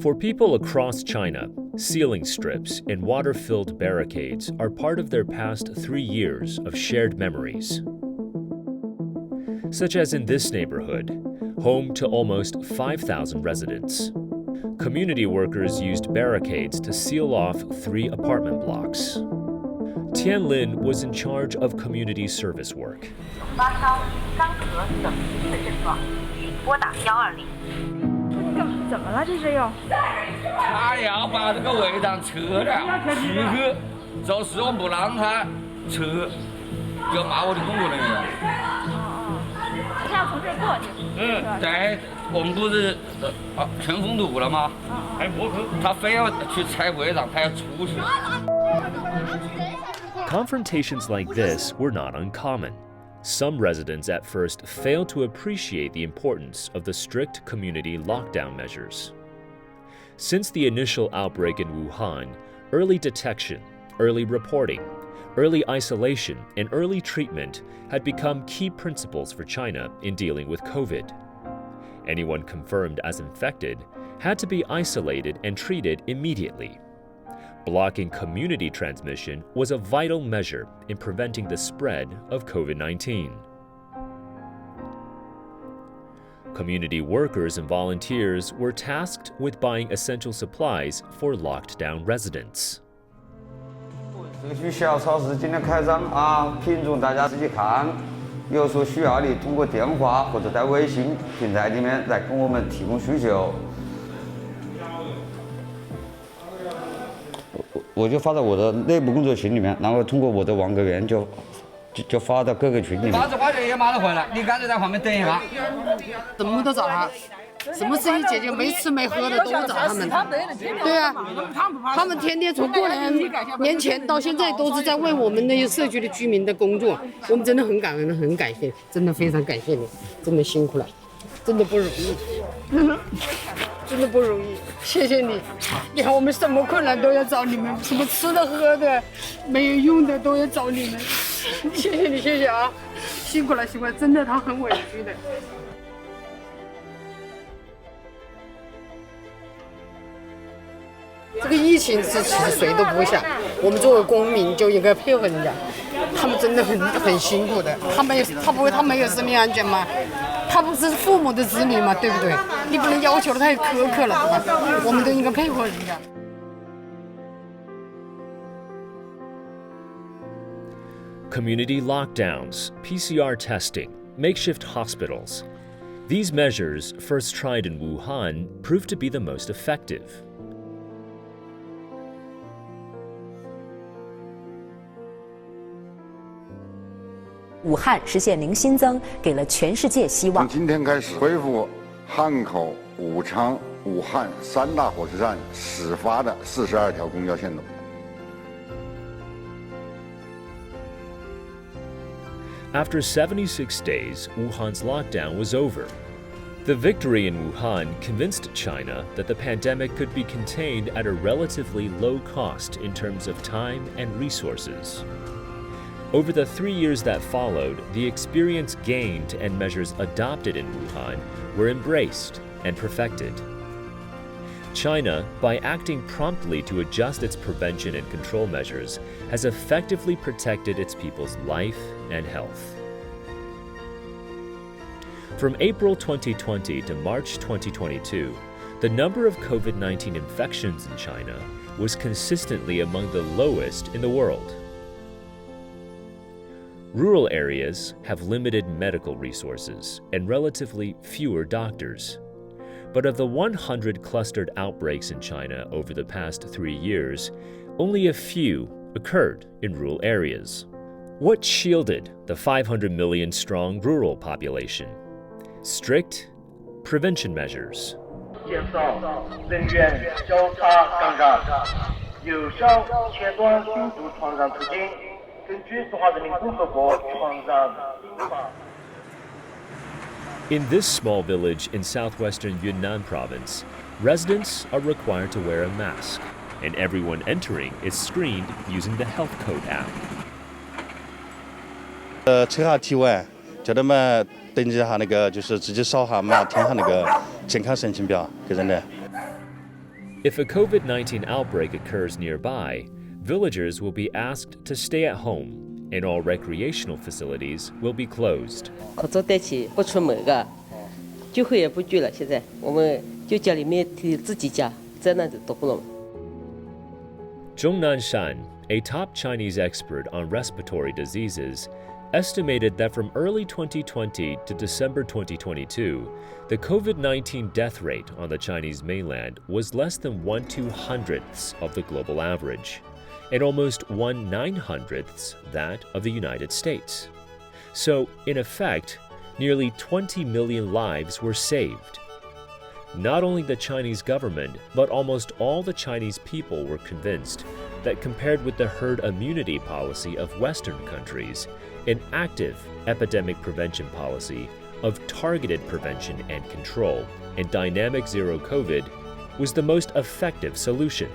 For people across China, ceiling strips and water-filled barricades are part of their past 3 years of shared memories. Such as in this neighborhood, home to almost 5,000 residents. Community workers used barricades to seal off 3 apartment blocks. Tianlin was in charge of community service work. 怎么了？这是又？他要把这个违章撤掉，继续就是我不让他撤，就要骂我的工作人员。他要从这儿过去。对，我们不是春风路了吗？还过去，他非要去拆违章，他要出去。Confrontations like this were not uncommon. Some residents at first failed to appreciate the importance of the strict community lockdown measures. Since the initial outbreak in Wuhan, early detection, early reporting, early isolation, and early treatment had become key principles for China in dealing with COVID. Anyone confirmed as infected had to be isolated and treated immediately. Blocking community transmission was a vital measure in preventing the spread of COVID-19. Community workers and volunteers were tasked with buying essential supplies for locked-down residents. 社区小超市今天开张啊，品种大家自己看。有所需要的，通过电话或者在微信平台里面来跟我们提供需求。 我就发到我的内部工作群里面，然后通过我的网格员就发到各个群里面。把这花钱也马上回来，你干脆在旁边等一下。什么都找他，什么事情解决没吃没喝的都找他们。对啊，他们天天从过年前到现在都是在为我们那些社区的居民的工作，我们真的很感恩，很感谢，真的非常感谢你，真的辛苦了，真的不容易。真的不容易，谢谢你。你看我们什么困难都要找你们，什么吃的喝的，没有用的都要找你们。谢谢你，谢谢啊，辛苦了，辛苦了，真的他很委屈的。这个疫情是其实谁都不想，我们作为公民就应该配合人家。他们真的很辛苦的，他没有生命安全吗？ 他不是父母的子女嘛，对不对？你不能要求的太苛刻了，对吧？我们都应该配合人家。Community lockdowns, PCR testing, makeshift hospitals. These measures, first tried in Wuhan, proved to be the most effective. 武汉实现零新增，给了全世界希望。从今天开始恢复汉口、武昌、武汉3大火车站始发的42条公交线路。After 76 days, Wuhan's lockdown was over. The victory in Wuhan convinced China that the pandemic could be contained at a relatively low cost in terms of time and resources. Over the 3 years that followed, the experience gained and measures adopted in Wuhan were embraced and perfected. China, by acting promptly to adjust its prevention and control measures, has effectively protected its people's life and health. From April 2020 to March 2022, the number of COVID-19 infections in China was consistently among the lowest in the world. Rural areas have limited medical resources and relatively fewer doctors. But of the 100 clustered outbreaks in China over the past 3 years, only a few occurred in rural areas. What shielded the 500 million strong rural population? Strict prevention measures. 减少人员交叉感染，有效切断病毒传染途径。 In this small village in southwestern Yunnan province, residents are required to wear a mask, and everyone entering is screened using the Health Code app. 测下体温，叫他们登记下那个，就是自己扫下码，填下那个健康申请表给人的。If a COVID-19 outbreak occurs nearby, villagers will be asked to stay at home, and all recreational facilities will be closed. 合作在一起，不出门的，聚会也不聚了。现在我们就家里面自己家，在那都不弄。Zhong Nanshan, a top Chinese expert on respiratory diseases, estimated that from early 2020 to December 2022, the COVID-19 death rate on the Chinese mainland was less than 1/200ths of the global average, and almost 1/900ths that of the United States. So, in effect, nearly 20 million lives were saved. Not only the Chinese government, but almost all the Chinese people were convinced that compared with the herd immunity policy of Western countries, an active epidemic prevention policy of targeted prevention and control and dynamic zero COVID was the most effective solution.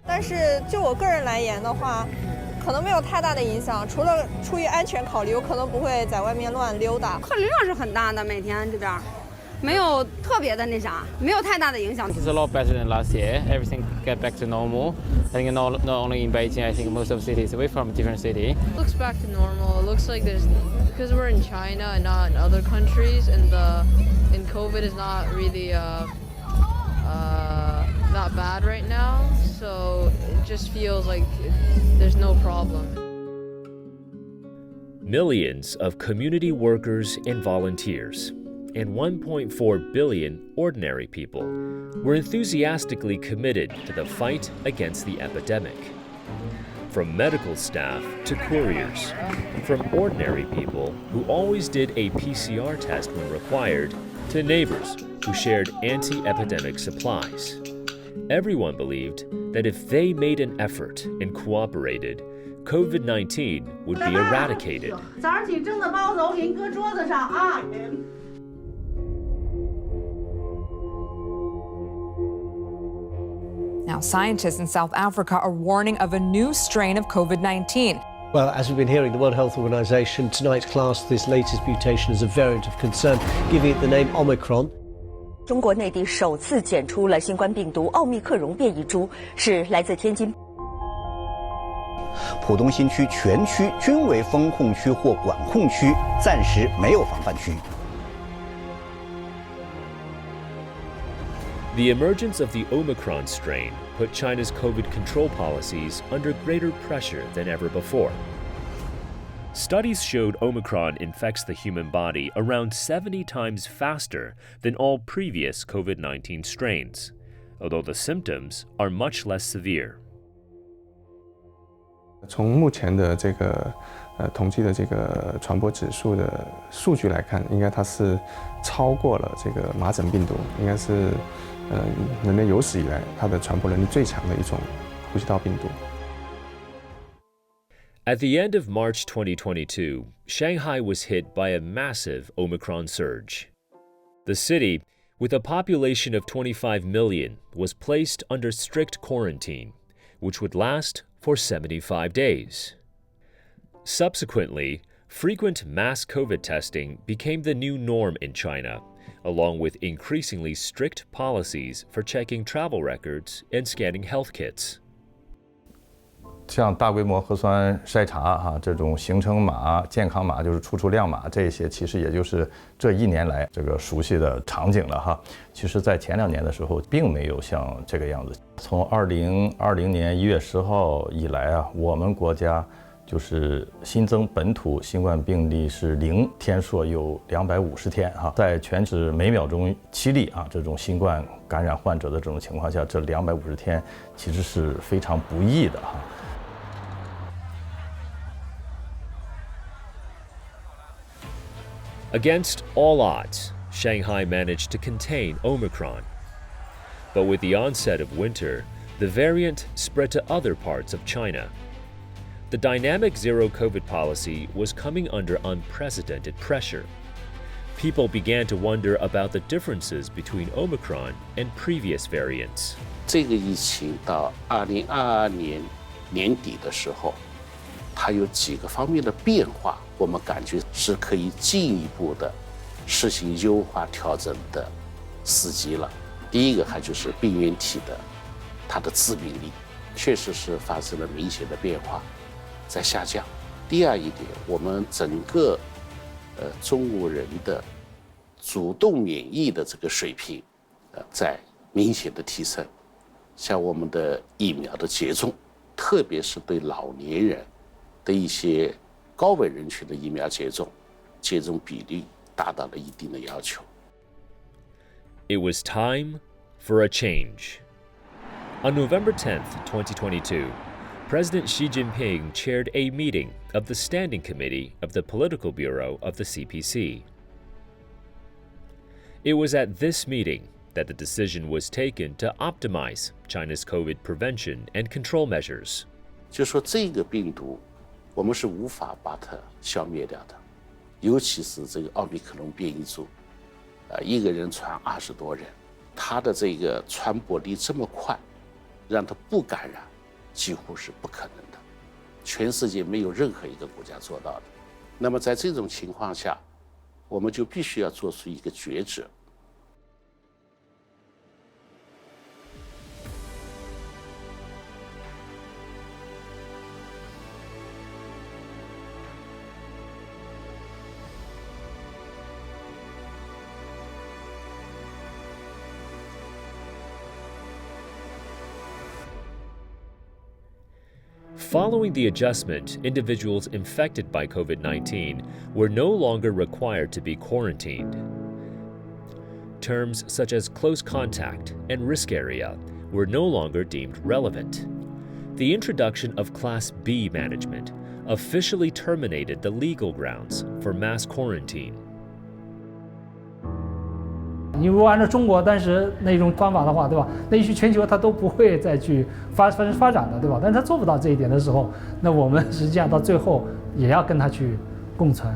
但是就我个人来言的话，可能没有太大的影响，除了出于安全考虑，我可能不会在外面乱溜达。客流量是很大的，每天这边没有特别的那啥，没有太大的影响。It's a lot better than last year. Everything get back to normal. I think not only in Beijing, I think most of cities. We're from a different city. Looks back to normal. It looks like there's because we're in China and not in other countries, and COVID is not really not bad right now. So it just feels like there's no problem. Millions of community workers and volunteers, and 1.4 billion ordinary people were enthusiastically committed to the fight against the epidemic. From medical staff to couriers, from ordinary people who always did a PCR test when required, to neighbors who shared anti-epidemic supplies. Everyone believed that if they made an effort and cooperated, COVID-19 would be eradicated. Now, scientists in South Africa are warning of a new strain of COVID-19. Well, as we've been hearing, the World Health Organization tonight classed this latest mutation as a variant of concern, giving it the name Omicron. 中国内地首次检出了新冠病毒奥密克戎变异株，是来自天津。浦东新区全区均为封控区或管控区，暂时没有防范区。The emergence of the Omicron strain put China's COVID control policies under greater pressure than ever before. Studies showed Omicron infects the human body around 70 times faster than all previous COVID-19 strains, although the symptoms are much less severe. 从目前的这个统计的这个传播指数的数据来看，应该它是超过了这个麻疹病毒，应该是人类有史以来它的传播能力最强的一种呼吸道病毒。At the end of March 2022, Shanghai was hit by a massive Omicron surge. The city, with a population of 25 million, was placed under strict quarantine, which would last for 75 days. Subsequently, frequent mass COVID testing became the new norm in China, along with increasingly strict policies for checking travel records and scanning health kits. 像大规模核酸筛查这种行程码、健康码，就是出量码，这些其实也就是这1年来这个熟悉的场景了其实，在前2年的时候，并没有像这个样子。从2020年1月10号以来我们国家就是新增本土新冠病例是0天数有250天在全市每秒钟7例这种新冠感染患者的这种情况下，这250天其实是非常不易的Against all odds, Shanghai managed to contain Omicron. But with the onset of winter, the variant spread to other parts of China. The dynamic zero COVID policy was coming under unprecedented pressure. People began to wonder about the differences between Omicron and previous variants. 这个疫情到2022年年底的时候，它有几个方面的变化，我们感觉是可以进一步的实行优化调整的时机了。第一个还就是病原体的它的致病力，确实是发生了明显的变化，在下降。第二一点，我们整个中国人的主动免疫的这个水平在明显的提升。像我们的疫苗的接种，特别是对老年人的一些高危人群的疫苗接种比率达到了一定的要求。It was time for a change. On November 10th, 2022, President Xi Jinping chaired a meeting of the Standing Committee of the Political Bureau of the CPC. It was at this meeting that the decision was taken to optimize China's COVID prevention and control measures. 就说这个病毒，我们是无法把它消灭掉的，尤其是这个奥密克戎变异株，一个人传20多人，它的这个传播力这么快，让它不感染，几乎是不可能的，全世界没有任何一个国家做到的。那么在这种情况下，我们就必须要做出一个抉择。Following the adjustment, individuals infected by COVID-19 were no longer required to be quarantined. Terms such as close contact and risk area were no longer deemed relevant. The introduction of Class B management officially terminated the legal grounds for mass quarantine. 你如果按照中国当时那种方法的话，对吧？那也许全球它都不会再去发展的，对吧？但是它做不到这一点的时候，那我们实际上到最后也要跟它去共存。